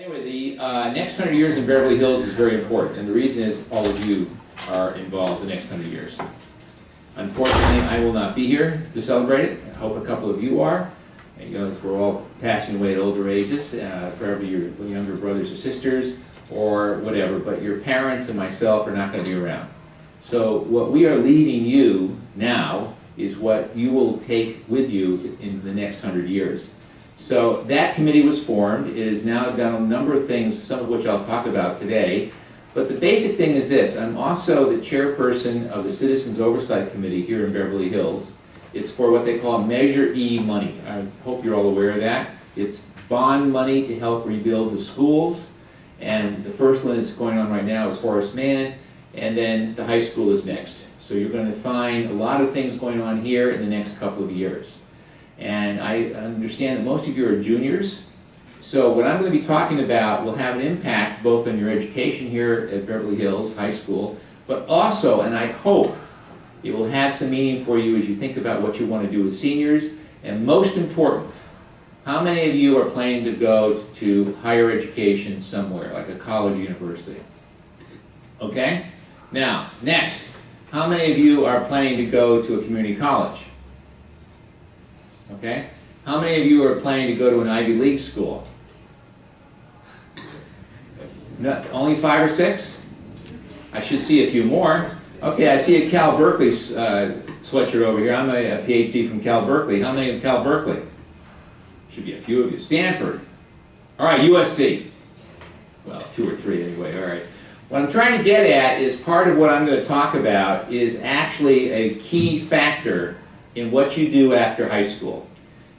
Anyway, the next 100 years in Beverly Hills is very important, and the reason is all of you are involved the next 100 years. Unfortunately, I will not be here to celebrate it. I hope a couple of you are. You know, we're all passing away at older ages, probably your younger brothers or sisters or whatever, but your parents and myself are not going to be around. So what we are leaving you now is what you will take with you in the next 100 years. So that committee was formed. It has now done a number of things, some of which I'll talk about today. But the basic thing is this: I'm also the chairperson of the Citizens Oversight Committee here in Beverly Hills. It's for what they call Measure E money. I hope you're all aware of that. It's bond money to help rebuild the schools. And the first one that's going on right now is Horace Mann, and then the high school is next. So you're going to find a lot of things going on here in the next couple of years. And I understand that most of you are juniors. So what I'm going to be talking about will have an impact both on your education here at Beverly Hills High School, but also, and I hope, it will have some meaning for you as you think about what you want to do with seniors. And most important, how many of you are planning to go to higher education somewhere, like a college or university? Okay? Now, next, how many of you are planning to go to a community college? Okay? How many of you are planning to go to an Ivy League school? No, only 5 or 6? I should see a few more. Okay, I see a Cal Berkeley sweatshirt over here. I'm a PhD from Cal Berkeley. How many of Cal Berkeley? Should be a few of you. Stanford. All right, USC. Well, 2 or 3 anyway. All right. What I'm trying to get at is part of what I'm going to talk about is actually a key factor in what you do after high school,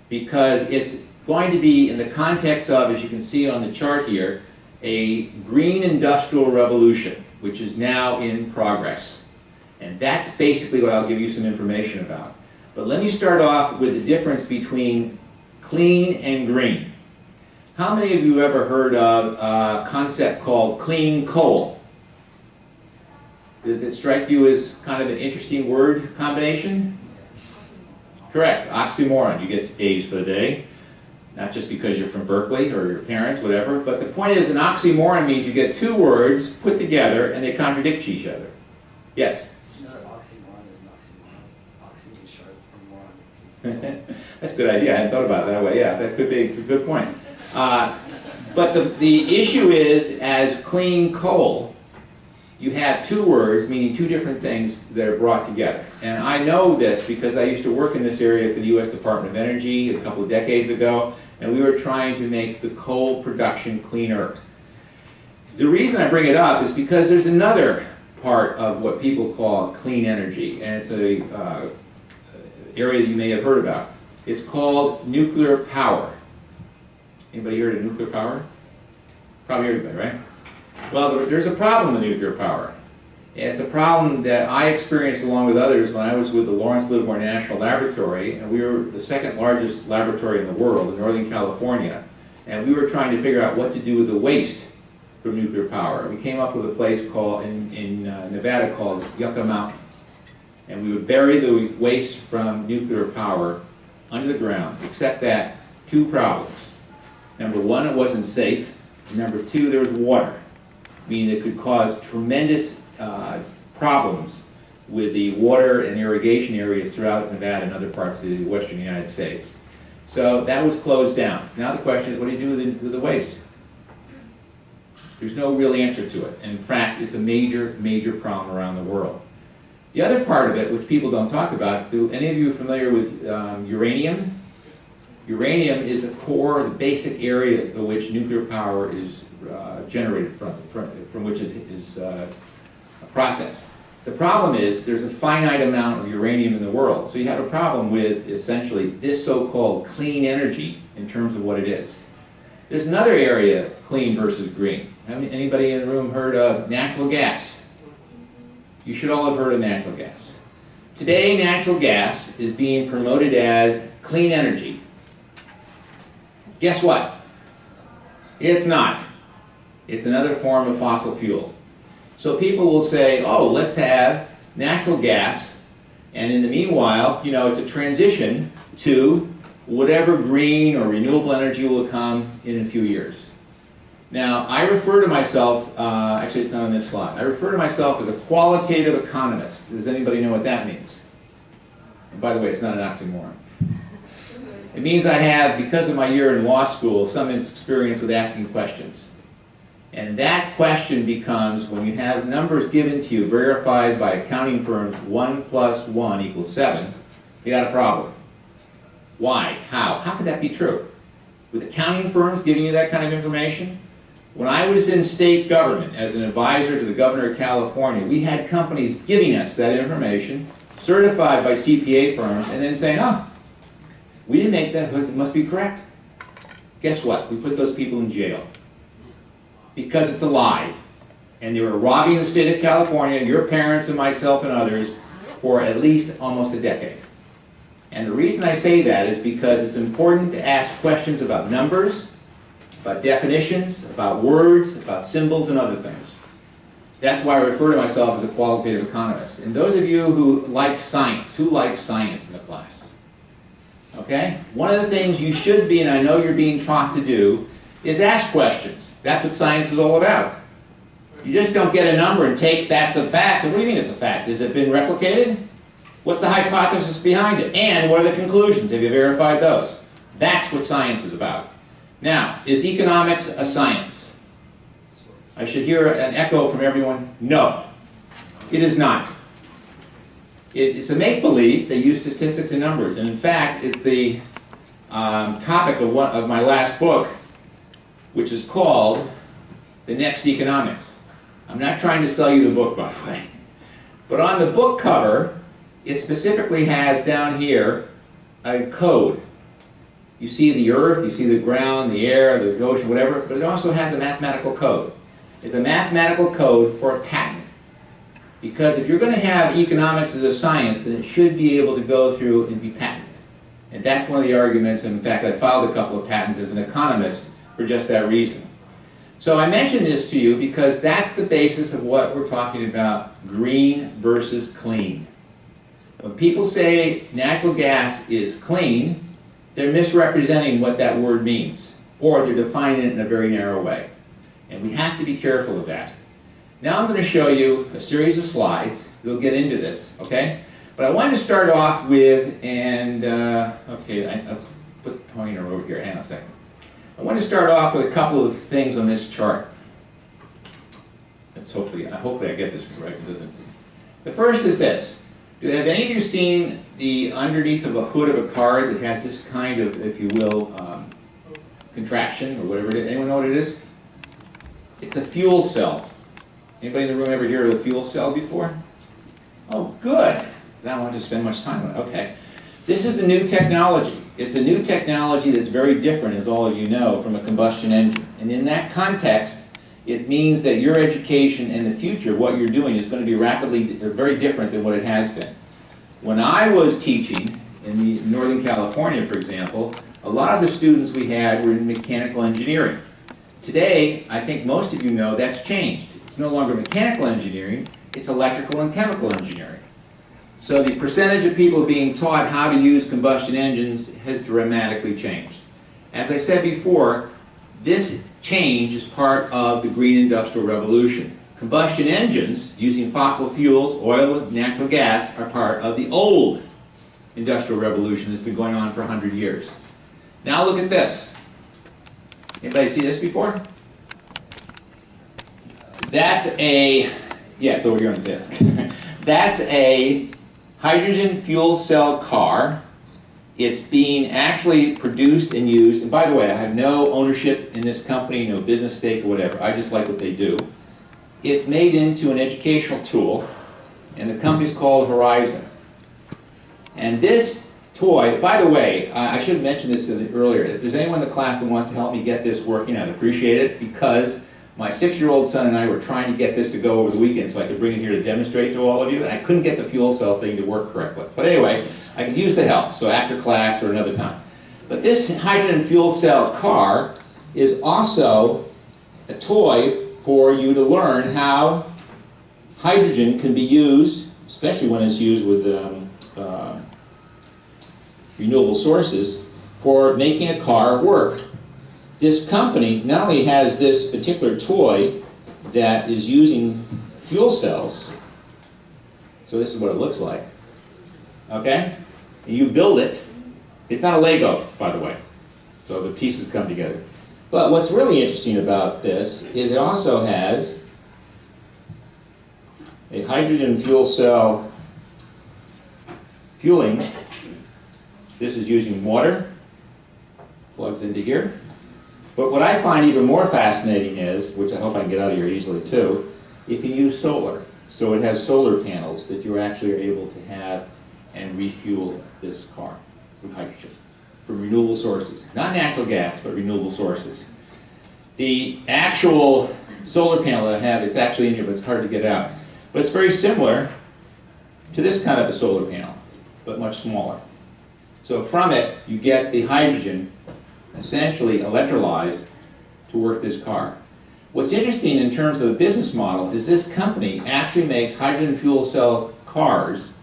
because it's going to be in the context of, as you can see on the chart here, a green industrial revolution, which is now in progress. And that's basically what I'll give you some information about. But let me start off with the difference between clean and green. How many of you have ever heard of a concept called clean coal? Does it strike you as kind of an interesting word combination? Correct, oxymoron. You get A's for the day. Not just because you're from Berkeley or your parents, whatever, but the point is an oxymoron means you get 2 words put together and they contradict each other. Yes? You know, oxymoron is an oxymoron. Oxy is short for moron. That's a good idea. I hadn't thought about it that way. Yeah, that could be a good point. But the issue is, as clean coal, you have 2 words meaning 2 different things that are brought together. And I know this because I used to work in this area for the U.S. Department of Energy a couple of decades ago, and we were trying to make the coal production cleaner. The reason I bring it up is because there's another part of what people call clean energy, and it's a area that you may have heard about. It's called nuclear power. Anybody heard of nuclear power? Probably everybody, right? Well, there's a problem with nuclear power. And it's a problem that I experienced along with others when I was with the Lawrence Livermore National Laboratory, and we were the 2nd largest laboratory in the world in Northern California. And we were trying to figure out what to do with the waste from nuclear power. We came up with a place called in Nevada called Yucca Mountain. And we would bury the waste from nuclear power under the ground, except that 2 problems. Number 1, it wasn't safe. And number 2, there was water, meaning it could cause tremendous problems with the water and irrigation areas throughout Nevada and other parts of the western United States. So that was closed down. Now the question is, what do you do with the waste? There's no real answer to it. In fact, it's a major, major problem around the world. The other part of it, which people don't talk about, do any of you familiar with uranium? Uranium is the core, the basic area in which nuclear power is generated from which it is processed. The problem is there's a finite amount of uranium in the world, so you have a problem with essentially this so-called clean energy in terms of what it is. There's another area, clean versus green. Anybody in the room heard of natural gas? You should all have heard of natural gas. Today, natural gas is being promoted as clean energy. Guess what? It's not. It's another form of fossil fuel. So people will say, oh, let's have natural gas, and in the meanwhile, you know, it's a transition to whatever green or renewable energy will come in a few years. Now, I refer to myself, actually it's not on this slide, I refer to myself as a qualitative economist. Does anybody know what that means? And by the way, it's not an oxymoron. It means I have, because of my year in law school, some experience with asking questions. And that question becomes, when you have numbers given to you verified by accounting firms, 1 + 1 = 7, you got a problem. Why? How? How could that be true? With accounting firms giving you that kind of information? When I was in state government as an advisor to the governor of California, we had companies giving us that information, certified by CPA firms, and then saying, oh, we didn't make that, it must be correct. Guess what? We put those people in jail. Because it's a lie. And they were robbing the state of California, your parents and myself and others, for at least almost a decade. And the reason I say that is because it's important to ask questions about numbers, about definitions, about words, about symbols, and other things. That's why I refer to myself as a qualitative economist. And those of you who like science, who likes science in the class? Okay? One of the things you should be, and I know you're being taught to do, is ask questions. That's what science is all about. You just don't get a number and take that's a fact. What do you mean it's a fact? Has it been replicated? What's the hypothesis behind it? And what are the conclusions? Have you verified those? That's what science is about. Now, is economics a science? I should hear an echo from everyone. No, it is not. It's a make-believe. They use statistics and numbers. And in fact, it's the topic of my last book, which is called The Next Economics. I'm not trying to sell you the book, by the way. But on the book cover, it specifically has down here a code. You see the earth, you see the ground, the air, the ocean, whatever, but it also has a mathematical code. It's a mathematical code for a patent. Because if you're going to have economics as a science, then it should be able to go through and be patented. And that's one of the arguments, and in fact I filed a couple of patents as an economist for just that reason. So I mention this to you because that's the basis of what we're talking about, green versus clean. When people say natural gas is clean, they're misrepresenting what that word means, or they're defining it in a very narrow way. And we have to be careful of that. Now I'm going to show you a series of slides. We'll get into this, okay? But I wanted to start off with, and, okay, I'll put the pointer over here. Hang on a second. I want to start off with a couple of things on this chart. Let's hopefully I get this right. The first is this. Have any of you seen the underneath of a hood of a car that has this kind of, if you will, contraction or whatever it is? Anyone know what it is? It's a fuel cell. Anybody in the room ever hear of a fuel cell before? Oh, good. I don't want to spend much time on it. Okay. This is a new technology. It's a new technology that's very different, as all of you know, from a combustion engine. And in that context, it means that your education in the future, what you're doing, is going to be very different than what it has been. When I was teaching in Northern California, for example, a lot of the students we had were in mechanical engineering. Today, I think most of you know that's changed. It's no longer mechanical engineering, it's electrical and chemical engineering. So the percentage of people being taught how to use combustion engines has dramatically changed. As I said before, this change is part of the green industrial revolution. Combustion engines using fossil fuels, oil, and natural gas are part of the old industrial revolution that's been going on for 100 years. Now look at this. Anybody see this before? That's a, yeah, it's over here on the desk. That's a hydrogen fuel cell car. It's being actually produced and used, and by the way, I have no ownership in this company, no business stake or whatever, I just like what they do. It's made into an educational tool, and the company's called Horizon. And this toy, by the way, I should have mentioned this earlier, if there's anyone in the class that wants to help me get this working, I'd appreciate it, because my 6-year-old son and I were trying to get this to go over the weekend so I could bring it here to demonstrate to all of you, and I couldn't get the fuel cell thing to work correctly. But anyway, I could use the help, so after class or another time. But this hydrogen fuel cell car is also a toy for you to learn how hydrogen can be used, especially when it's used with renewable sources, for making a car work. this company not only has this particular toy that is using fuel cells, so this is what it looks like, okay? And you build it. It's not a Lego, by the way, so the pieces come together. But what's really interesting about this is it also has a hydrogen fuel cell fueling. This is using water, plugs into here. But what I find even more fascinating is, which I hope I can get out of here easily too, it can use solar. So it has solar panels that you actually are able to have and refuel this car with hydrogen from renewable sources. Not natural gas, but renewable sources. The actual solar panel that I have, it's actually in here, but it's hard to get out. But it's very similar to this kind of a solar panel, but much smaller. So from it, you get the hydrogen essentially electrolyzed to work this car. What's interesting in terms of the business model is this company actually makes hydrogen fuel cell cars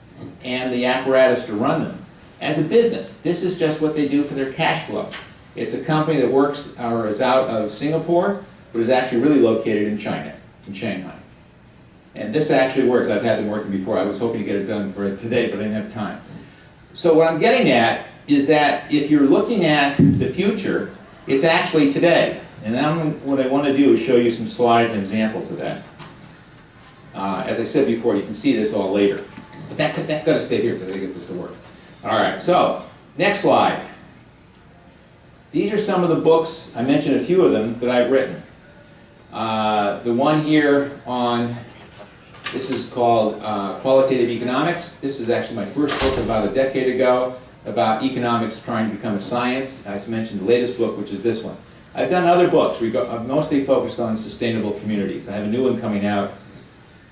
and the apparatus to run them. As a business, this is just what they do for their cash flow. It's a company that works or is out of Singapore, but is actually really located in China, in Shanghai. And this actually works. I've had them working before. I was hoping to get it done for today, but I didn't have time. So what I'm getting at is that if you're looking at the future, it's actually today. And now what I want to do is show you some slides and examples of that. As I said before, you can see this all later. But that's got to stay here because I get this to work. All right, so next slide. These are some of the books, I mentioned a few of them, that I've written. The one here on, this is called Qualitative Economics. This is actually my first book about a decade ago about economics trying to become a science. I mentioned the latest book, which is this one. I've done other books. I've mostly focused on sustainable communities. I have a new one coming out,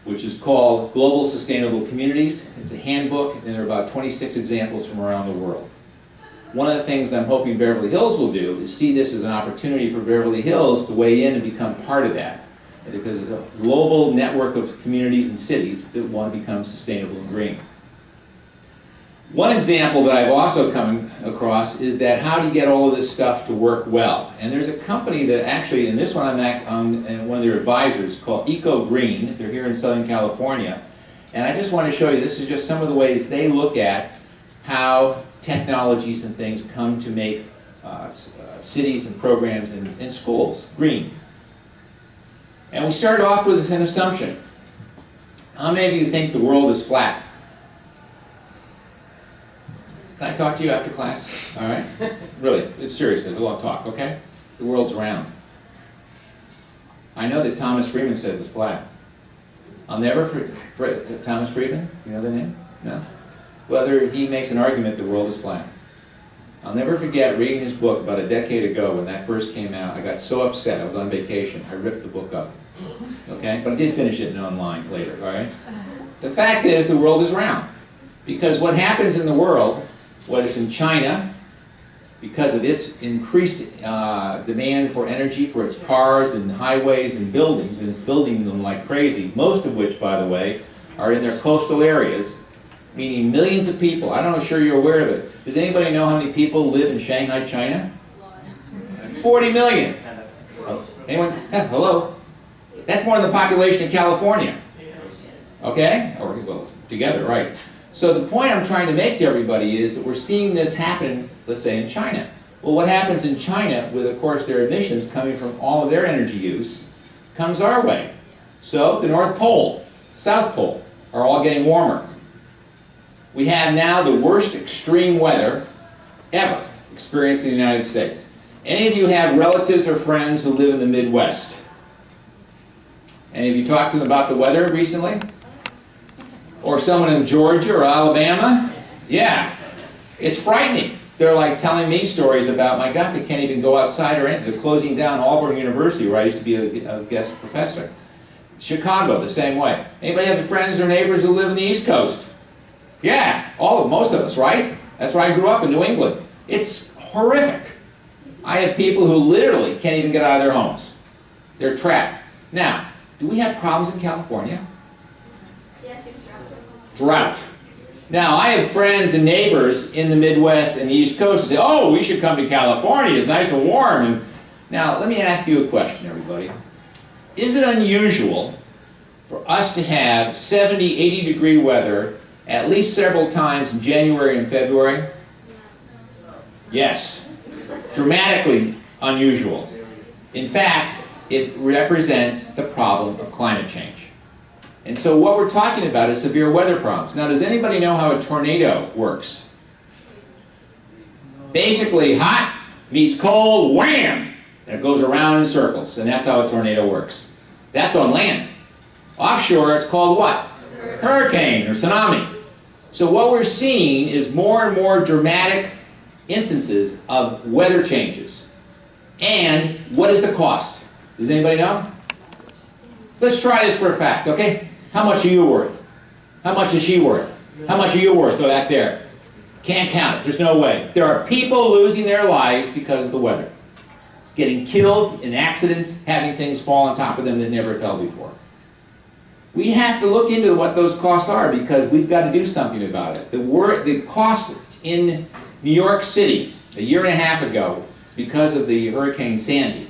which is called Global Sustainable Communities. It's a handbook, and there are about 26 examples from around the world. One of the things I'm hoping Beverly Hills will do is see this as an opportunity for Beverly Hills to weigh in and become part of that. Because it's a global network of communities and cities that want to become sustainable and green. One example that I've also come across is that how do you get all of this stuff to work well? And there's a company that actually, and this one I'm one of their advisors, called Eco Green. They're here in Southern California. And I just want to show you, this is just some of the ways they look at how technologies and things come to make cities and programs and schools green. And we started off with an assumption. How many of you think the world is flat? Can I talk to you after class? All right? Really, it's serious. There's a lot of talk, okay? The world's round. I know that Thomas Friedman says it's flat. I'll never forget Thomas Friedman. You know the name? No? Whether he makes an argument the world is flat. I'll never forget reading his book about a decade ago when that first came out. I got so upset. I was on vacation. I ripped the book up. Okay? But I did finish it online later, all right? The fact is the world is round. Because what happens in the world, whether it's in China, because of its increased demand for energy for its cars and highways and buildings, and it's building them like crazy, most of which, by the way, are in their coastal areas, meaning millions of people. I'm not sure you're aware of it. Does anybody know how many people live in Shanghai, China? 40 million. Oh, anyone? Hello? That's more than the population of California. Okay? Or, well, together, right. So the point I'm trying to make to everybody is that we're seeing this happen, let's say, in China. Well, what happens in China with, of course, their emissions coming from all of their energy use comes our way. So the North Pole, South Pole are all getting warmer. We have now the worst extreme weather ever experienced in the United States. Any of you have relatives or friends who live in the Midwest? Any of you talked to them about the weather recently? Or someone in Georgia or Alabama? Yeah. It's frightening. They're like telling me stories about, my God, they can't even go outside or anything. They're closing down Auburn University, where I used to be a guest professor. Chicago, the same way. Anybody have friends or neighbors who live in the East Coast? Yeah, most of us, right? That's where I grew up in New England. It's horrific. I have people who literally can't even get out of their homes. They're trapped. Now, do we have problems in California? Yes, it's Drought. Now, I have friends and neighbors in the Midwest and the East Coast who say, oh, we should come to California. It's nice and warm. And Now, let me ask you a question, everybody. Is it unusual for us to have 70, 80-degree weather at least several times in January and February? Yes. Dramatically unusual. In fact, it represents the problem of climate change. And so what we're talking about is severe weather problems. Now, does anybody know how a tornado works? Basically, hot meets cold, wham! And it goes around in circles, and that's how a tornado works. That's on land. Offshore, it's called what? Hurricane or tsunami. So what we're seeing is more and more dramatic instances of weather changes. And what is the cost? Does anybody know? Let's try this for a fact, okay? How much are you worth? How much is she worth? How much are you worth? Go back there. Can't count it. There's no way. There are people losing their lives because of the weather. Getting killed in accidents, having things fall on top of them that never fell before. We have to look into what those costs are because we've got to do something about it. The cost in New York City a year and a half ago because of the Hurricane Sandy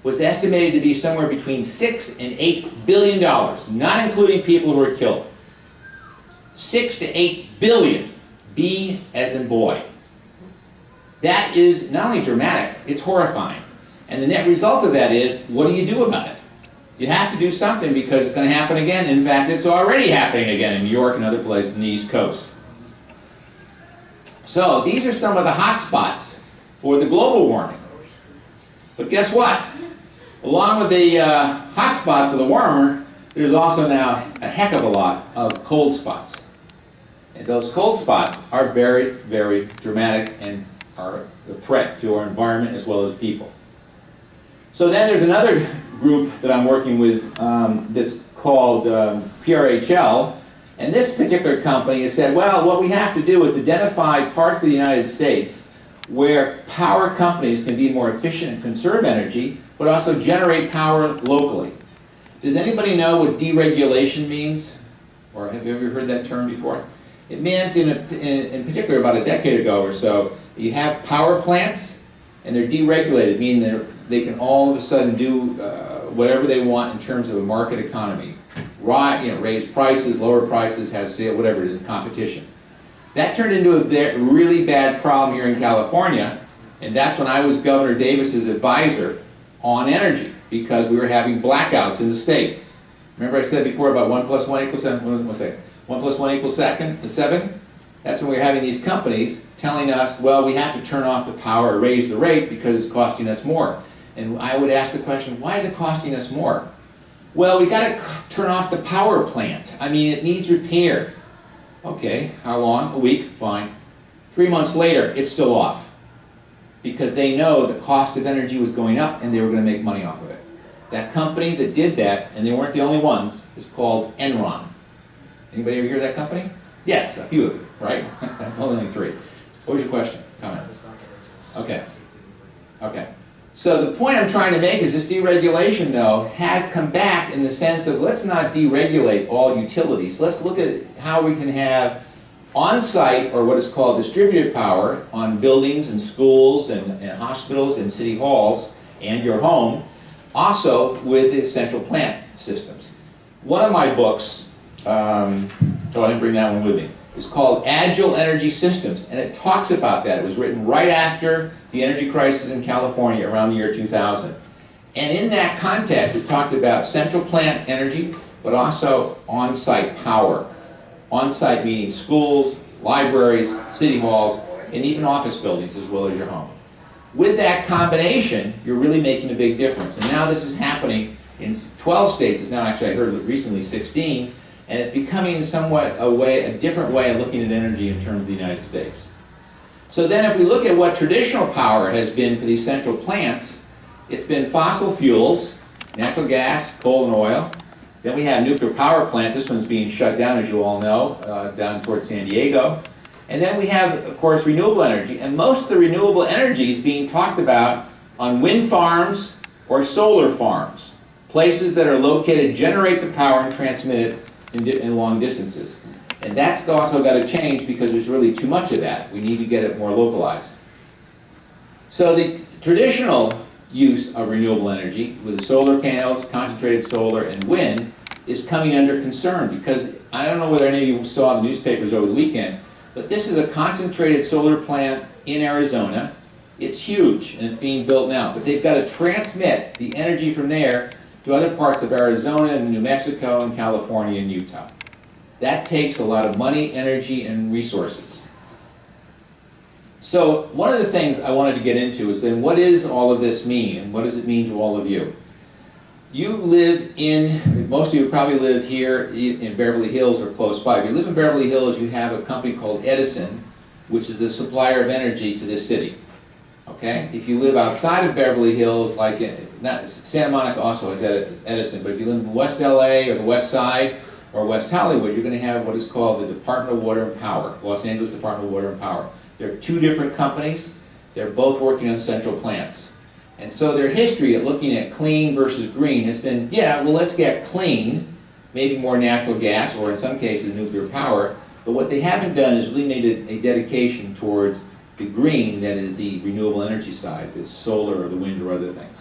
was estimated to be somewhere between $6 and $8 billion, not including people who were killed. 6 to 8 billion, B as in boy. That is not only dramatic, it's horrifying. And the net result of that is, what do you do about it? You have to do something because it's going to happen again. In fact, it's already happening again in New York and other places in the East Coast. So these are some of the hot spots for the global warming. But guess what? Along with the hot spots of the warmer, there's also now a heck of a lot of cold spots. And those cold spots are very, very dramatic and are a threat to our environment as well as people. So then there's another group that I'm working with that's called PRHL, and this particular company has said, well, what we have to do is identify parts of the United States where power companies can be more efficient and conserve energy, but also generate power locally. Does anybody know what deregulation means? Or have you ever heard that term before? It meant, in particular, about a decade ago or so, you have power plants, and they're deregulated, meaning they can all of a sudden do whatever they want in terms of a market economy. Raise prices, lower prices, have sale, whatever it is, competition. That turned into a really bad problem here in California, and that's when I was Governor Davis's advisor on energy, because we were having blackouts in the state. Remember I said before about 1 + 1 = 7? What was I say? 1 + 1 = 7? That's when we were having these companies telling us, well, we have to turn off the power or raise the rate because it's costing us more. And I would ask the question, why is it costing us more? Well, we got to turn off the power plant. I mean, it needs repair. Okay, how long? A week? Fine. 3 months later, it's still off. Because they know the cost of energy was going up and they were going to make money off of it. That company that did that, and they weren't the only ones, is called Enron. Anybody ever hear of that company? Yes, a few of you, right? Only 3. What was your question? Comment? Okay. Okay. So the point I'm trying to make is this deregulation, though, has come back in the sense of let's not deregulate all utilities. Let's look at how we can have on-site, or what is called distributed power, on buildings and schools and hospitals and city halls and your home, also with the central plant systems. One of my books, so I didn't bring that one with me, is called Agile Energy Systems, and it talks about that. It was written right after the energy crisis in California around the year 2000. And in that context, it talked about central plant energy, but also on-site power. On-site meaning schools, libraries, city halls, and even office buildings as well as your home. With that combination, you're really making a big difference. And now this is happening in 12 states. It's now actually, I heard recently, 16. And it's becoming somewhat a different way of looking at energy in terms of the United States. So then if we look at what traditional power has been for these central plants, it's been fossil fuels, natural gas, coal and oil. Then we have nuclear power plant. This one's being shut down, as you all know, down towards San Diego. And then we have, of course, renewable energy. And most of the renewable energy is being talked about on wind farms or solar farms, places that are located, generate the power and transmit it in long distances. And that's also got to change because there's really too much of that. We need to get it more localized. So the traditional use of renewable energy with the solar panels, concentrated solar, and wind is coming under concern because I don't know whether any of you saw the newspapers over the weekend, but this is a concentrated solar plant in Arizona. It's huge and it's being built now, but they've got to transmit the energy from there to other parts of Arizona and New Mexico and California and Utah. That takes a lot of money, energy, and resources. So one of the things I wanted to get into is then what does all of this mean and what does it mean to all of you? You live in, most of you probably live here in Beverly Hills or close by. If you live in Beverly Hills, you have a company called Edison, which is the supplier of energy to this city. Okay? If you live outside of Beverly Hills, like Santa Monica also has Edison, but if you live in West LA or the West Side or West Hollywood, you're going to have what is called the Department of Water and Power, Los Angeles Department of Water and Power. They're two different companies. They're both working on central plants. And so their history at looking at clean versus green has been, yeah, well, let's get clean, maybe more natural gas, or in some cases nuclear power, but what they haven't done is really made a dedication towards the green, that is the renewable energy side, the solar or the wind or other things.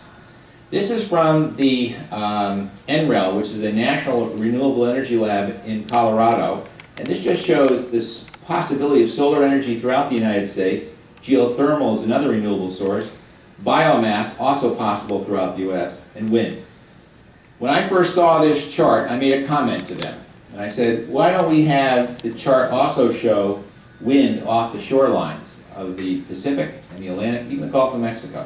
This is from the NREL, which is a National Renewable Energy Lab in Colorado, and this just shows this possibility of solar energy throughout the United States. Geothermal is another renewable source. Biomass, also possible throughout the U.S., and wind. When I first saw this chart, I made a comment to them. And I said, why don't we have the chart also show wind off the shorelines of the Pacific and the Atlantic, even the Gulf of Mexico?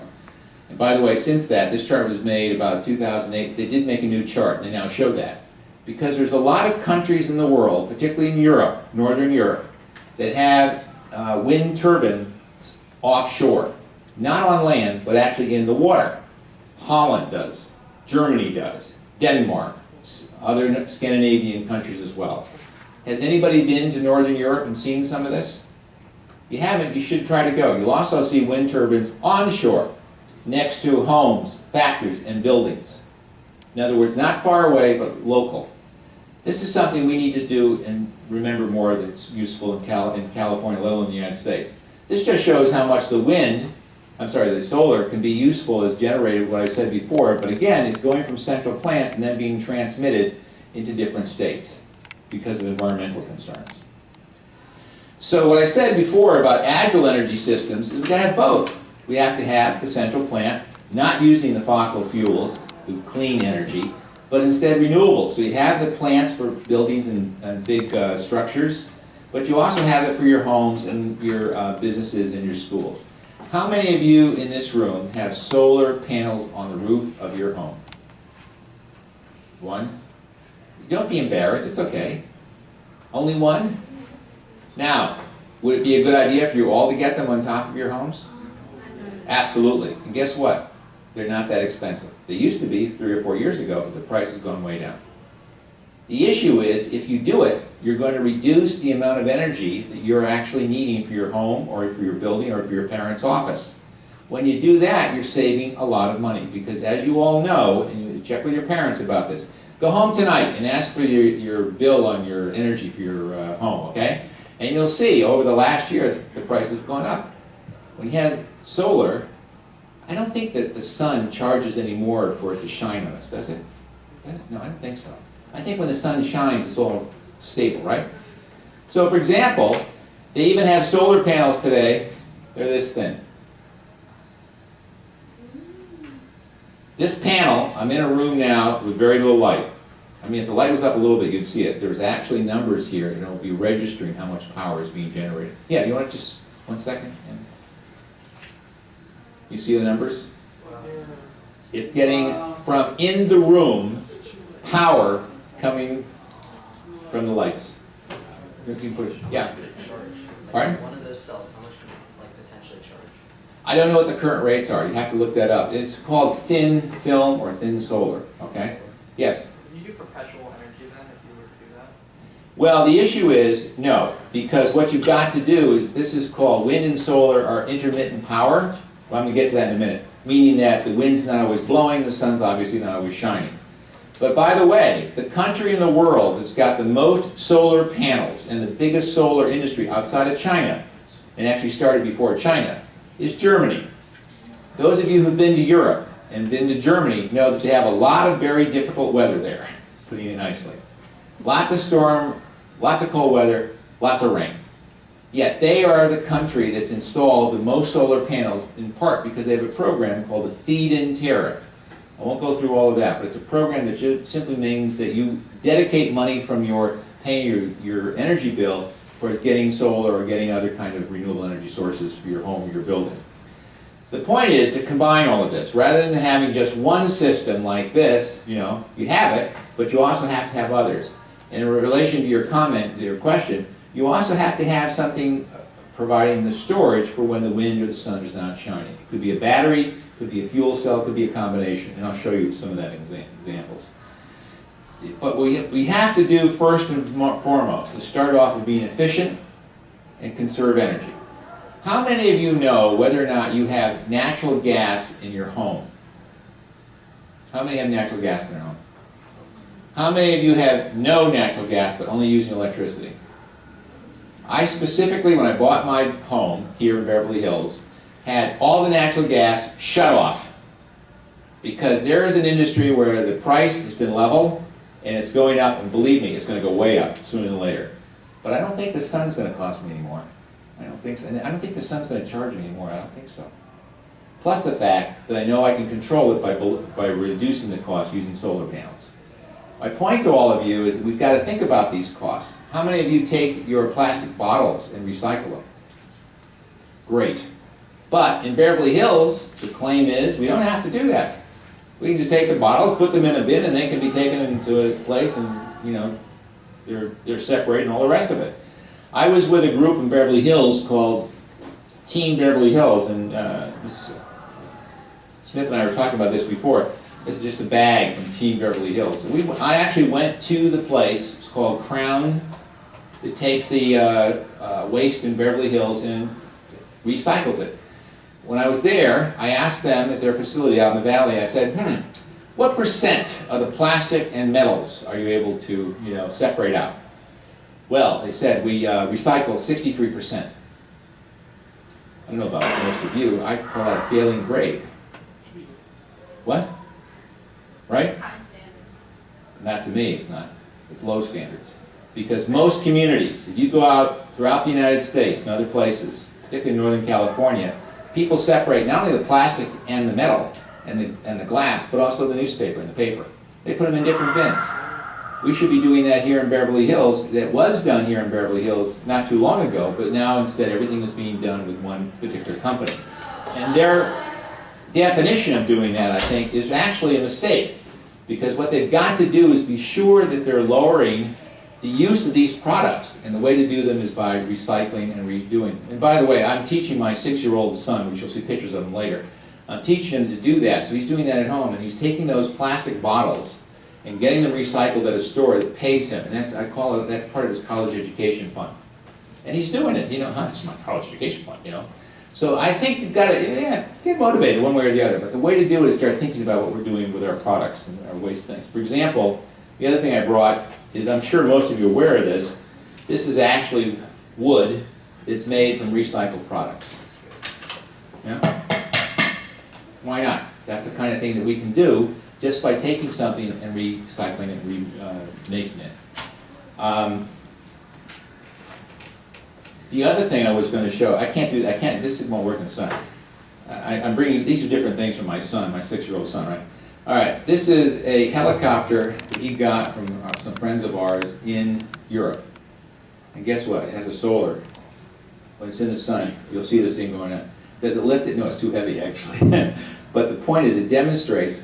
And by the way, since that, this chart was made about 2008, they did make a new chart, and they now show that. Because there's a lot of countries in the world, particularly in Europe, Northern Europe, that have wind turbines offshore. Not on land, but actually in the water. Holland does. Germany does. Denmark. Other Scandinavian countries as well. Has anybody been to Northern Europe and seen some of this? If you haven't, you should try to go. You'll also see wind turbines onshore, next to homes, factories, and buildings. In other words, not far away, but local. This is something we need to do and remember more that's useful in California, let alone in the United States. This just shows how much the solar can be useful as generated, what I said before, but again, it's going from central plants and then being transmitted into different states because of environmental concerns. So what I said before about agile energy systems is we have both. We have to have the central plant not using the fossil fuels, the clean energy, but instead renewable. So you have the plants for buildings and big structures, but you also have it for your homes and your businesses and your schools. How many of you in this room have solar panels on the roof of your home? One? Don't be embarrassed, it's okay. Only one? Now, would it be a good idea for you all to get them on top of your homes? Absolutely. And guess what? They're not that expensive. They used to be 3 or 4 years ago, but the price has gone way down. The issue is, if you do it, you're going to reduce the amount of energy that you're actually needing for your home or for your building or for your parents' office. When you do that, you're saving a lot of money because as you all know, and you check with your parents about this, go home tonight and ask for your bill on your energy for your home, okay? And you'll see over the last year the price has gone up. When you have solar, I don't think that the sun charges any more for it to shine on us, does it? No, I don't think so. I think when the sun shines, it's all stable, right? So for example, they even have solar panels today. They're this thin. This panel, I'm in a room now with very little light. I mean, if the light was up a little bit, you'd see it. There's actually numbers here, and it'll be registering how much power is being generated. Yeah, you want to just, 1 second? You see the numbers? It's getting from in the room power coming from the lights. Yeah. Pardon? One of those cells, how much can it potentially charge? I don't know what the current rates are. You have to look that up. It's called thin film or thin solar. Okay? Yes? Can you do perpetual energy then if you were to do that? Well, the issue is no, because what you've got to do is this is called wind and solar are intermittent power. Well, I'm going to get to that in a minute. Meaning that the wind's not always blowing, the sun's obviously not always shining. But by the way, the country in the world that's got the most solar panels and the biggest solar industry outside of China, and actually started before China, is Germany. Those of you who've been to Europe, and been to Germany know that they have a lot of very difficult weather there, putting it nicely. Lots of storm, lots of cold weather, lots of rain. Yet they are the country that's installed the most solar panels, in part because they have a program called the feed-in tariff. I won't go through all of that, but it's a program that just simply means that you dedicate money from paying your energy bill towards getting solar or getting other kind of renewable energy sources for your home or your building. The point is to combine all of this. Rather than having just one system like this, you have it, but you also have to have others. And in relation to your comment, your question, you also have to have something providing the storage for when the wind or the sun is not shining. It could be a battery, could be a fuel cell, could be a combination, and I'll show you some of that examples. But we have to do first and foremost is start off with being efficient and conserve energy. How many of you know whether or not you have natural gas in your home? How many have natural gas in their home? How many of you have no natural gas but only using electricity? I specifically, when I bought my home here in Beverly Hills, had all the natural gas shut off because there is an industry where the price has been level and it's going up, and believe me, it's going to go way up sooner than later. But I don't think the sun's going to cost me anymore. I don't think so. And I don't think the sun's going to charge me anymore. I don't think so. Plus the fact that I know I can control it by reducing the cost using solar panels. My point to all of you is we've got to think about these costs. How many of you take your plastic bottles and recycle them? Great. But in Beverly Hills, the claim is we don't have to do that. We can just take the bottles, put them in a bin, and they can be taken into a place and, they're separated and all the rest of it. I was with a group in Beverly Hills called Team Beverly Hills, and Ms. Smith and I were talking about this before. This is just a bag from Team Beverly Hills. I actually went to the place, it's called Crown. It takes the waste in Beverly Hills and recycles it. When I was there, I asked them at their facility out in the valley, I said, what percent of the plastic and metals are you able to, separate out? Well, they said we recycle 63%. I don't know about most of you, I call that a failing grade. What? Right? It's high standards. Not to me, it's not. It's low standards. Because most communities, if you go out throughout the United States and other places, particularly in Northern California, people separate not only the plastic and the metal and the glass, but also the newspaper and the paper. They put them in different bins. We should be doing that here in Beverly Hills. That was done here in Beverly Hills not too long ago, but now instead everything is being done with one particular company. And their definition of doing that, I think, is actually a mistake. Because what they've got to do is be sure that they're lowering the use of these products. And the way to do them is by recycling and redoing. And by the way, I'm teaching my 6-year-old son, which you'll see pictures of him later. I'm teaching him to do that. So he's doing that at home. And he's taking those plastic bottles and getting them recycled at a store that pays him. And that's part of his college education fund. And he's doing it, it's my college education fund, So I think you've got to get motivated one way or the other. But the way to do it is start thinking about what we're doing with our products and our waste things. For example, the other thing I brought is, I'm sure most of you are aware of this, this is actually wood that's made from recycled products. Yeah? Why not? That's the kind of thing that we can do just by taking something and recycling it and making it. The other thing I was going to show, this won't work in the sun. I'm bringing, these are different things from my son, my 6-year-old son, right? All right, this is a helicopter that he got from some friends of ours in Europe. And guess what? It has a solar. When it's in the sun, you'll see this thing going on. Does it lift it? No, it's too heavy, actually. But the point is, it demonstrates,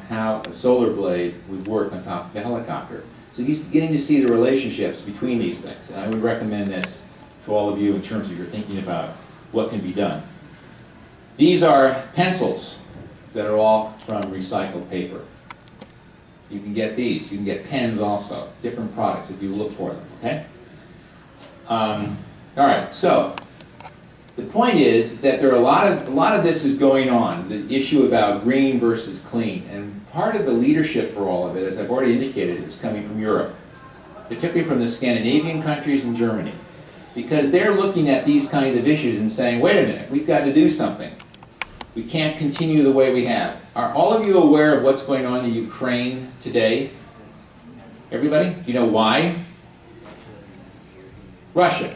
how a solar blade would work on top of a helicopter. So he's beginning to see the relationships between these things. And I would recommend this to all of you in terms of your thinking about what can be done. These are pencils that are all from recycled paper. You can get these. You can get pens also. Different products if you look for them, okay? All right, so the point is that there are a lot of this is going on, the issue about green versus clean. And part of the leadership for all of it, as I've already indicated, is coming from Europe, particularly from the Scandinavian countries and Germany. Because they're looking at these kinds of issues and saying, wait a minute, we've got to do something. We can't continue the way we have. Are all of you aware of what's going on in Ukraine today? Everybody? Do you know why? Russia.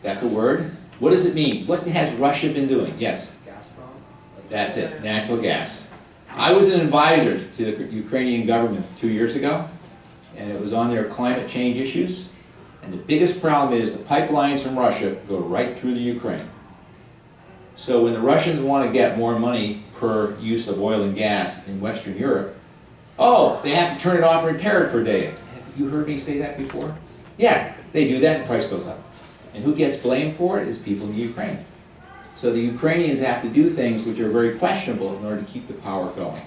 That's a word. What does it mean? What has Russia been doing? Yes? Gazprom? That's it, natural gas. I was an advisor to the Ukrainian government 2 years ago, and it was on their climate change issues. And the biggest problem is the pipelines from Russia go right through the Ukraine. So when the Russians want to get more money per use of oil and gas in Western Europe, oh, they have to turn it off and repair it for a day. Have you heard me say that before? Yeah, they do that and the price goes up. And who gets blamed for it is people in the Ukraine. So the Ukrainians have to do things which are very questionable in order to keep the power going.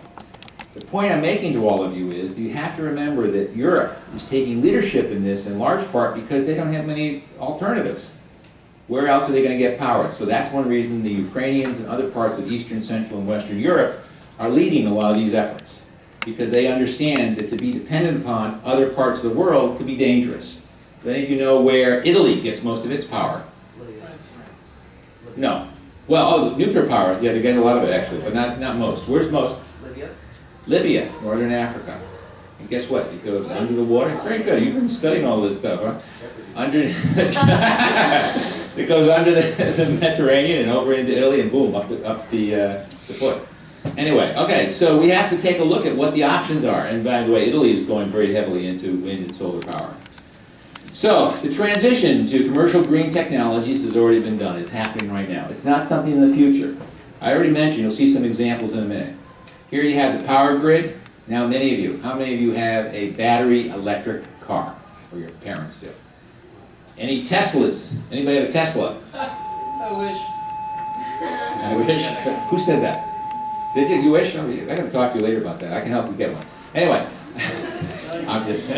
The point I'm making to all of you is you have to remember that Europe is taking leadership in this in large part because they don't have many alternatives. Where else are they going to get power? So that's one reason the Ukrainians and other parts of Eastern, Central, and Western Europe are leading a lot of these efforts. Because they understand that to be dependent upon other parts of the world could be dangerous. Do any of you know where Italy gets most of its power? No. Well, oh, nuclear power, yeah, they get a lot of it actually, but not most. Where's most? Libya? Libya, Northern Africa. And guess what? It goes under the water. Very good. You've been studying all this stuff, huh? Under it goes under the Mediterranean and over into Italy and boom, up the foot. Anyway, okay, so we have to take a look at what the options are. And by the way, Italy is going very heavily into wind and solar power. So, the transition to commercial green technologies has already been done. It's happening right now. It's not something in the future. I already mentioned, you'll see some examples in a minute. Here you have the power grid. Now, many of you, how many of you have a battery electric car? Or your parents do? Any Teslas? Anybody have a Tesla? I wish. I wish. Who said that? Did you? You wish? I'm going to talk to you later about that. I can help you get one. Anyway. I'm just...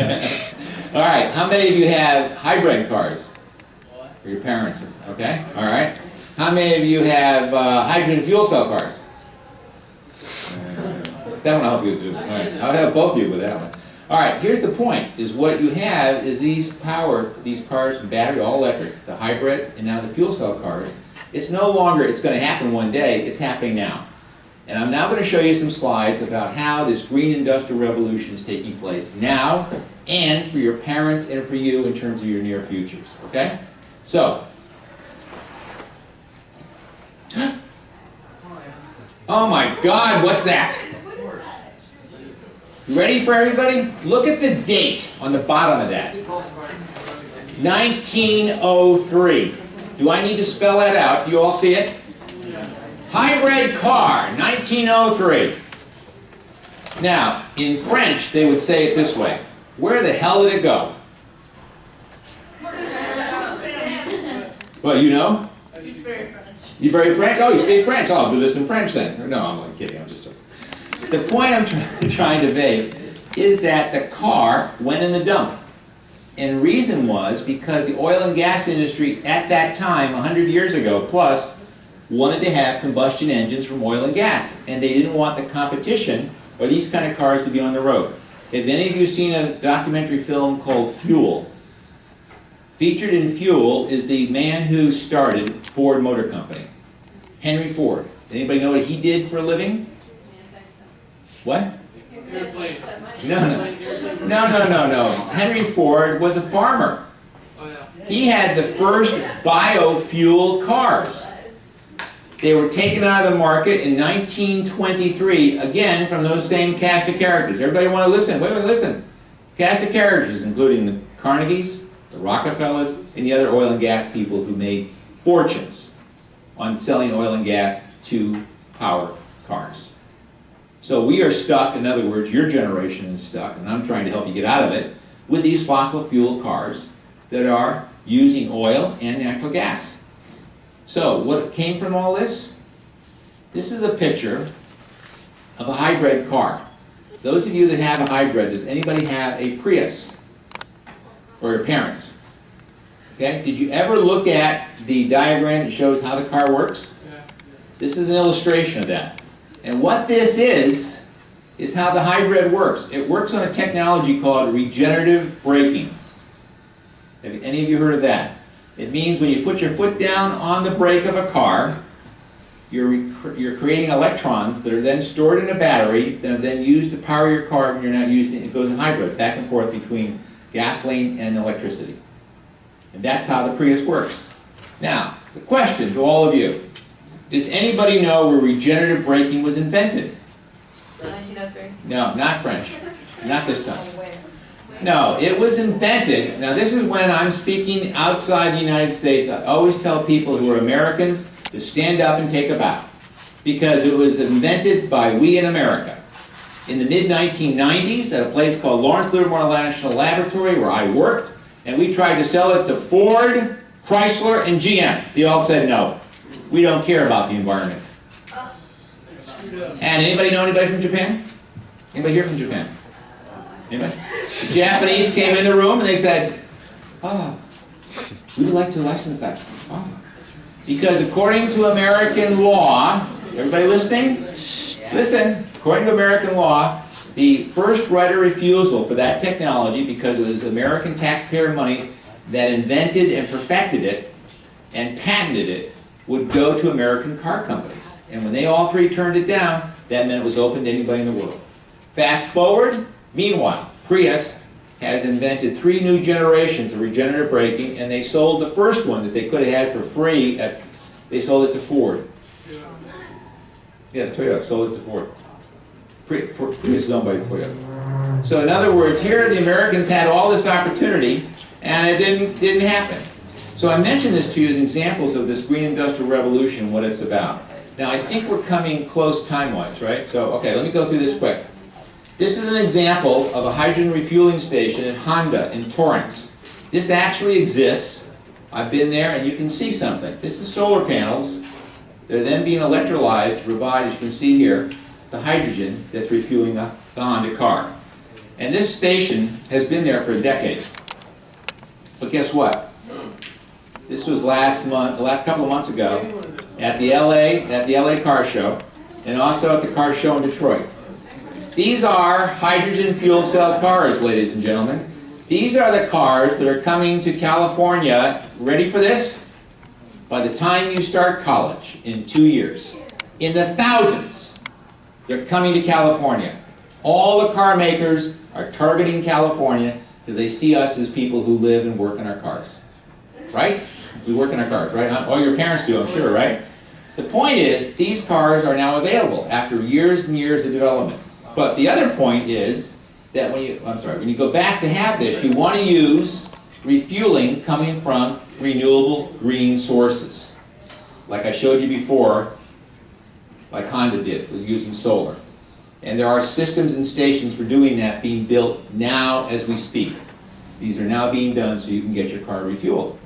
All right. How many of you have hybrid cars? For your parents. Okay. All right. How many of you have hydrogen fuel cell cars? That one I'll help you do. All right. I'll help both of you with that one. All right. Here's the point: is what you have is these cars, battery, all electric, the hybrids, and now the fuel cell cars. It's no longer. It's going to happen one day. It's happening now. And I'm now going to show you some slides about how this green industrial revolution is taking place now and for your parents and for you in terms of your near futures. Okay? So. Oh my God, what's that? You ready for everybody? Look at the date on the bottom of that. 1903. Do I need to spell that out? Do you all see it? Hybrid car, 1903. Now, in French, they would say it this way. Where the hell did it go? Well, you know? He's very French. You very French? Oh, you speak French. Oh, I'll do this in French then. No, I'm only kidding. I'm just joking. The point I'm trying to make is that the car went in the dump. And the reason was because the oil and gas industry at that time, 100 years ago plus, wanted to have combustion engines from oil and gas. And they didn't want the competition or these kind of cars to be on the road. Have any of you seen a documentary film called Fuel? Featured in Fuel is the man who started Ford Motor Company, Henry Ford. Anybody know what he did for a living? What? No. Henry Ford was a farmer. He had the first biofuel cars. They were taken out of the market in 1923, again, from those same cast of characters. Everybody want to listen? Wait, listen. Cast of characters, including the Carnegies, the Rockefellers, and the other oil and gas people who made fortunes on selling oil and gas to power cars. So we are stuck, in other words, your generation is stuck, and I'm trying to help you get out of it, with these fossil fuel cars that are using oil and natural gas. So, what came from all this? This is a picture of a hybrid car. Those of you that have a hybrid, does anybody have a Prius? For your parents? Okay, did you ever look at the diagram that shows how the car works? This is an illustration of that. And what this is how the hybrid works. It works on a technology called regenerative braking. Have any of you heard of that? It means when you put your foot down on the brake of a car, you're creating electrons that are then stored in a battery that are then used to power your car when you're not using it. It goes in hybrid, back and forth between gasoline and electricity. And that's how the Prius works. Now, the question to all of you, does anybody know where regenerative braking was invented? 1903. No, not French. Not this time. No, it was invented. Now this is when I'm speaking outside the United States. I always tell people who are Americans to stand up and take a bow. Because it was invented by we in America. In the mid-1990s at a place called Lawrence Livermore National Laboratory where I worked, and we tried to sell it to Ford, Chrysler, and GM. They all said no. We don't care about the environment. And anybody know anybody from Japan? Anybody here from Japan? Anybody? The Japanese came in the room and they said, "Oh, we would like to license that." Oh. Because according to American law, everybody listening? Listen, according to American law, the first right of refusal for that technology, because it was American taxpayer money that invented and perfected it and patented it, would go to American car companies. And when they all three turned it down, that meant it was open to anybody in the world. Fast forward, meanwhile, Prius has invented 3 new generations of regenerative braking, and they sold the first one that they could have had for free. They sold it to Ford. Yeah, Toyota sold it to Ford. Prius is owned by Toyota. So in other words, here the Americans had all this opportunity, and it didn't happen. So I mentioned this to you as examples of this green industrial revolution, what it's about. Now I think we're coming close time-wise, right? So, okay, let me go through this quick. This is an example of a hydrogen refueling station in Honda in Torrance. This actually exists. I've been there and you can see something. This is solar panels. They're then being electrolyzed to provide, as you can see here, the hydrogen that's refueling the Honda car. And this station has been there for a decade. But guess what? This was the last couple of months ago, at the LA car show, and also at the car show in Detroit. These are hydrogen fuel cell cars, ladies and gentlemen. These are the cars that are coming to California. Ready for this? By the time you start college, in 2 years. In the thousands, they're coming to California. All the car makers are targeting California because they see us as people who live and work in our cars. Right? We work in our cars, right? All your parents do, I'm sure, right? The point is, these cars are now available after years and years of development. But the other point is that when you go back to have this, you want to use refueling coming from renewable green sources. Like I showed you before, like Honda did, with using solar. And there are systems and stations for doing that being built now as we speak. These are now being done so you can get your car refueled.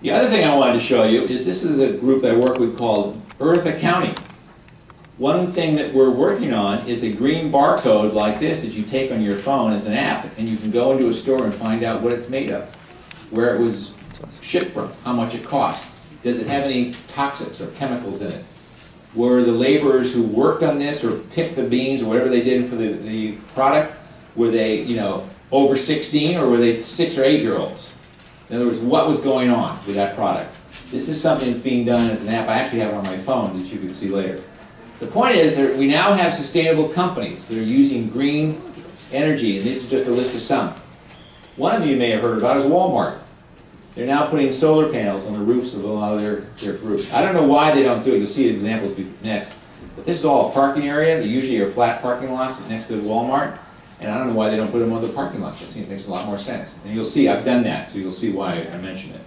The other thing I wanted to show you is this is a group that I work with called Earth Accounting. One thing that we're working on is a green barcode like this that you take on your phone as an app, and you can go into a store and find out what it's made of, where it was shipped from, how much it cost. Does it have any toxics or chemicals in it? Were the laborers who worked on this or picked the beans or whatever they did for the product, were they, over 16 or were they 6 or 8 year olds? In other words, what was going on with that product? This is something that's being done as an app. I actually have it on my phone that you can see later. The point is that we now have sustainable companies that are using green energy, and this is just a list of some. One of you may have heard about is Walmart. They're now putting solar panels on the roofs of a lot of their groups. I don't know why they don't do it. You'll see examples next. But this is all a parking area. They usually are flat parking lots next to Walmart. And I don't know why they don't put them on the parking lots. I think it makes a lot more sense. And you'll see, I've done that, so you'll see why I mention it.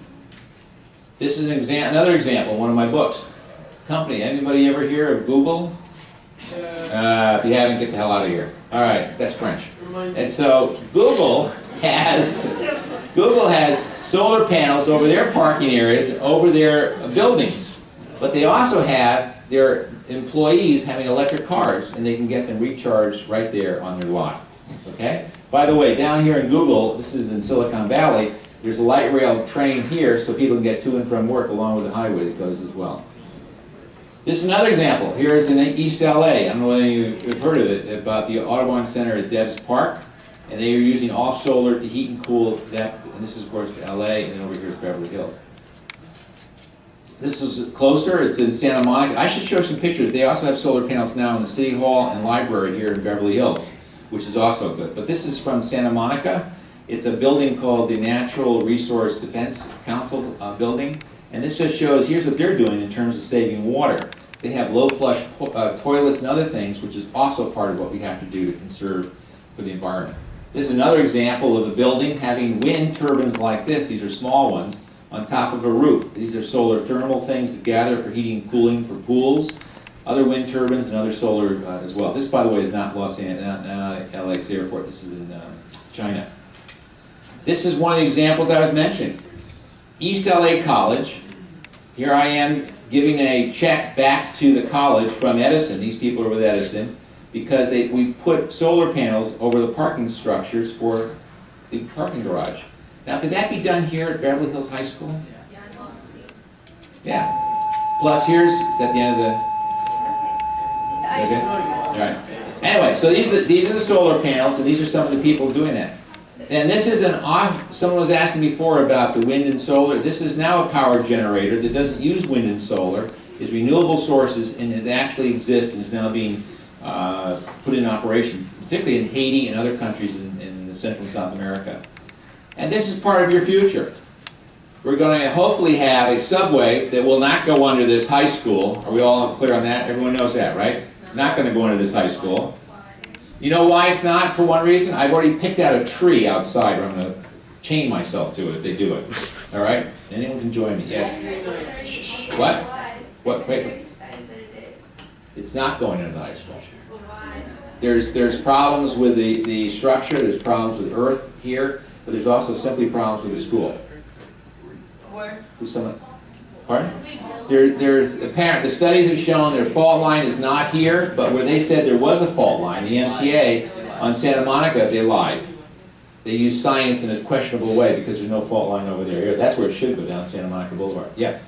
This is another example, one of my books. Company, anybody ever hear of Google? If you haven't, get the hell out of here. All right, that's French. And so Google has solar panels over their parking areas and over their buildings. But they also have their employees having electric cars, and they can get them recharged right there on their lot. Okay? By the way, down here in Google, this is in Silicon Valley, there's a light rail train here so people can get to and from work along with the highway that goes as well. This is another example. Here is in East LA. I don't know whether you've heard of it, about the Audubon Center at Debs Park. And they are using all solar to heat and cool that. And this is, of course, LA, and then over here is Beverly Hills. This is closer, it's in Santa Monica. I should show some pictures. They also have solar panels now in the City Hall and Library here in Beverly Hills, which is also good. But this is from Santa Monica. It's a building called the Natural Resource Defense Council building. And this just shows, here's what they're doing in terms of saving water. They have low flush toilets and other things, which is also part of what we have to do to conserve for the environment. This is another example of a building having wind turbines like this. These are small ones on top of a roof. These are solar thermal things that gather for heating and cooling for pools, other wind turbines and other solar as well. This, by the way, is not LAX airport. This is in China. This is one of the examples I was mentioning. East LA College. Here I am giving a check back to the college from Edison. These people are with Edison because we put solar panels over the parking structures for the parking garage. Now, could that be done here at Beverly Hills High School? Yeah, I'd love to see. Yeah. Plus, here's at the end of the. Okay. All right. Anyway, so these are the solar panels, and these are some of the people doing that. And this is someone was asking before about the wind and solar. This is now a power generator that doesn't use wind and solar. It's renewable sources, and it actually exists and is now being put in operation, particularly in Haiti and other countries in Central and South America. And this is part of your future. We're going to hopefully have a subway that will not go under this high school. Are we all clear on that? Everyone knows that, right? Not going to go under this high school. You know why it's not? For one reason, I've already picked out a tree outside where I'm going to chain myself to it if they do it. All right? Anyone can join me. Yes? Shh. What? What? Wait. It's not going into the high school. There's problems with the structure. There's problems with earth here. But there's also simply problems with the school. Where? Who's someone? Pardon? The studies have shown their fault line is not here, but where they said there was a fault line, the MTA on Santa Monica, they lied. They used science in a questionable way because there's no fault line over there. That's where it should go, down Santa Monica Boulevard. Yes?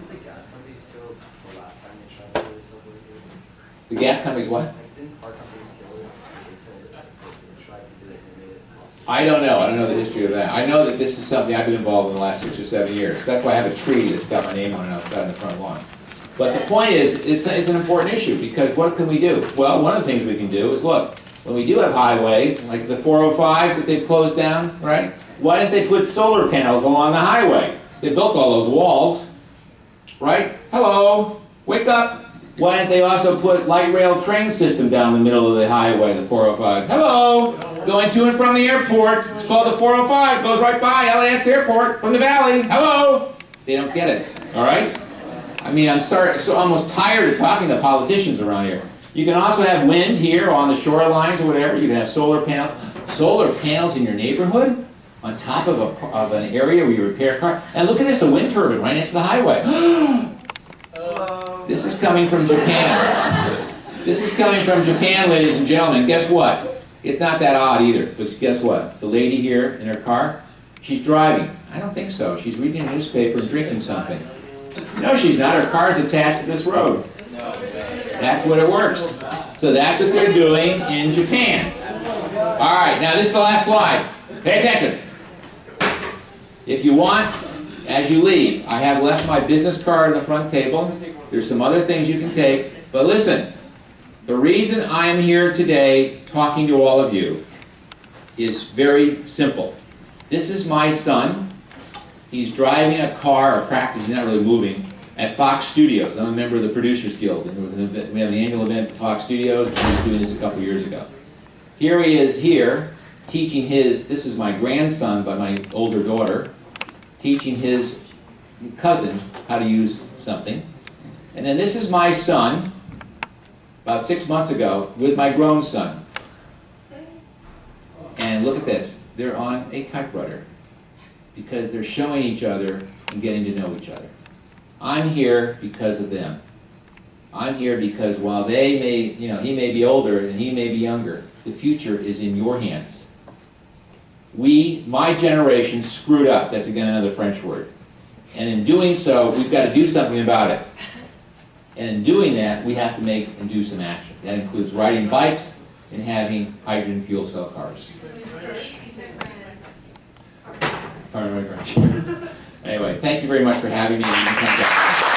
The gas companies killed the last time they tried to do this over here. The gas companies what? Didn't car companies kill it? They tried to do it and made it possible. I don't know. I don't know the history of that. I know that this is something I've been involved in the last 6 or 7 years. That's why I have a tree that's got my name on it outside in the front lawn. But the point is, it's an important issue because what can we do? Well, one of the things we can do is, look, when we do have highways, like the 405 that they've closed down, right? Why didn't they put solar panels along the highway? They built all those walls, right? Hello, wake up. Why didn't they also put light rail train system down the middle of the highway, the 405? Hello, going to and from the airport. It's called the 405. Goes right by LAX Airport from the valley. Hello. They don't get it. All right. I mean, I'm sorry. So almost tired of talking to politicians around here. You can also have wind here on the shorelines or whatever. You can have solar panels. Solar panels in your neighborhood on top of an area where you repair cars. And look at this, a wind turbine right next to the highway. This is coming from Japan. This is coming from Japan, ladies and gentlemen. Guess what? It's not that odd either. But guess what? The lady here in her car, she's driving. I don't think so. She's reading a newspaper and drinking something. No, she's not. Her car is attached to this road. That's what it works. So that's what they're doing in Japan. All right, now this is the last slide. Pay attention. If you want, as you leave, I have left my business card on the front table. There's some other things you can take. But listen, the reason I am here today talking to all of you is very simple. This is my son. He's driving a car, or practicing, he's not really moving, at Fox Studios. I'm a member of the Producers Guild, and there was an event, we have an annual event at Fox Studios, and he was doing this a couple years ago. Here he is here, teaching this is my grandson by my older daughter, teaching his cousin how to use something. And then this is my son, about 6 months ago, with my grown son. And look at this, they're on a typewriter, because they're showing each other and getting to know each other. I'm here because of them. I'm here because while they may, he may be older and he may be younger, the future is in your hands. My generation, screwed up. That's again another French word. And in doing so, we've got to do something about it. And in doing that, we have to make and do some action. That includes riding bikes and having hydrogen fuel cell cars. Anyway, thank you very much for having me. You can come back.